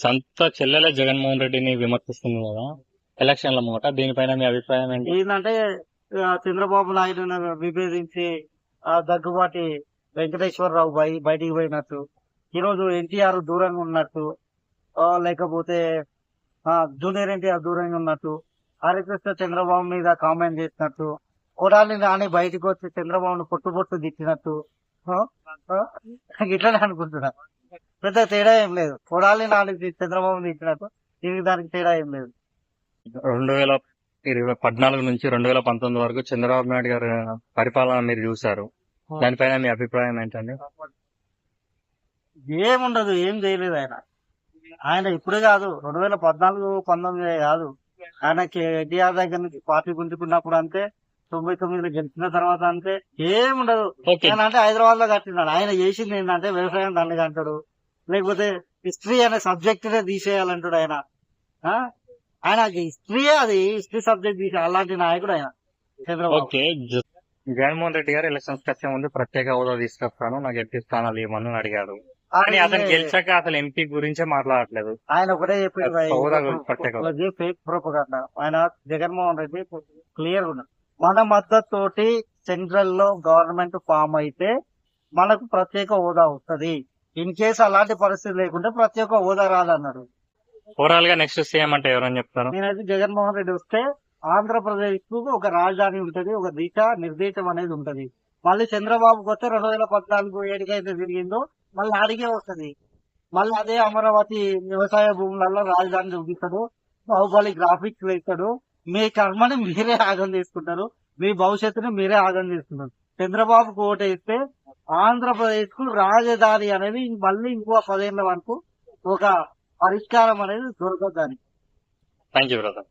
సొంత చెల్లెలే జగన్మోహన్ రెడ్డిని విమర్శిస్తుంది కదా ఎలక్షన్ల మూట, దీనిపైన మీ అభిప్రాయం ఏంటి? ఏంటంటే చంద్రబాబు నాయుడును విభేదించి దగ్గుబాటి వెంకటేశ్వరరావు బయటికి పోయినట్టు, ఈరోజు ఎన్టీఆర్ దూరంగా ఉన్నట్టు, లేకపోతే జూనియర్ ఎన్టీఆర్ దూరంగా ఉన్నట్టు, హరికృష్ణ చంద్రబాబు మీద కామెంట్ చేసినట్టు, కొడాలి నాని బయటకు వచ్చి చంద్రబాబును పొట్టు తిట్టినట్టు, ఇట్లనే అనుకుంటున్నా. పెద్ద తేడా ఏం లేదు. కొడాలి నాని చంద్రబాబుని తిట్టినట్టు దీనికి దానికి తేడా ఏం లేదు. 2014 నుంచి 2019 వరకు చంద్రబాబు నాయుడు గారి పరిపాలన మీరు చూశారు, దానిపైన మీ అభిప్రాయం ఏంటండి? ఏముండదు, ఏం చేయలేదు ఆయన ఇప్పుడు కాదు, 2014-19 కాదు. ఆయన కేటీఆర్ దగ్గర నుంచి పార్టీ గుంజుకున్నప్పుడు అంతే, 99లో గెలిచిన తర్వాత అంతే. ఏముండదు. అంటే హైదరాబాద్ లో కట్టినాడు. ఆయన చేసింది ఏంటంటే వ్యవసాయం దండగా అంటాడు, లేకపోతే హిస్టరీ అనే సబ్జెక్ట్ నే తీసేయాలంటాడు ఆయన. ఆయన హిస్టరీయే, అది హిస్టరీ సబ్జెక్ట్ తీసే అలాంటి నాయకుడు ఆయన చంద్రబాబు. జగన్మోహన్ రెడ్డి గారు ఎలక్షన్స్ వచ్చే ముందు ప్రత్యేక హోదా తీసుకొస్తాను, నాకు ఎంపీ స్థానాలు ఇవ్వమని అడిగాడు. కానీ అతను గెలిచాక అసలు ఎంపీ గురించే మాట్లాడట్లేదు. ఆయన ఒకటే చెప్పాడు, ఫేక్ ప్రోపగండా. ఆయన జగన్మోహన్ రెడ్డి క్లియర్ ఉన్నాడు. మన మద్దతు తోటి సెంట్రల్ లో గవర్నమెంట్ ఫామ్ అయితే మనకు ప్రత్యేక హోదా వస్తుంది. ఇన్ కేసు అలాంటి పరిస్థితి లేకుంటే ప్రత్యేక హోదా రాదన్నాడు. ఓవరాల్ గా నెక్స్ట్ సీఎం అంటే ఎవరని చెప్తారు? నేనైతే జగన్మోహన్ రెడ్డి వస్తే ఆంధ్రప్రదేశ్ కు ఒక రాజధాని ఉంటది, ఒక నిర్దేశం అనేది ఉంటది. మళ్ళీ చంద్రబాబుకి వస్తే 2014 ఏడికైతే తిరిగిందో మళ్ళీ అడిగే వస్తుంది. మళ్ళీ అదే అమరావతి వ్యవసాయ భూములలో రాజధాని చూపిస్తాడు, బాహుబలి గ్రాఫిక్స్ వేస్తాడు. మీ కర్మని మీరే ఆగం చేసుకుంటారు, మీ భవిష్యత్తుని మీరే ఆగం చేసుకుంటారు. చంద్రబాబుకు ఓటేస్తే ఆంధ్రప్రదేశ్ కు రాజధాని అనేది మళ్ళీ ఇంకో 10 ఏళ్ల వరకు ఒక పరిష్కారం అనేది దొరకదు. Thank you brother.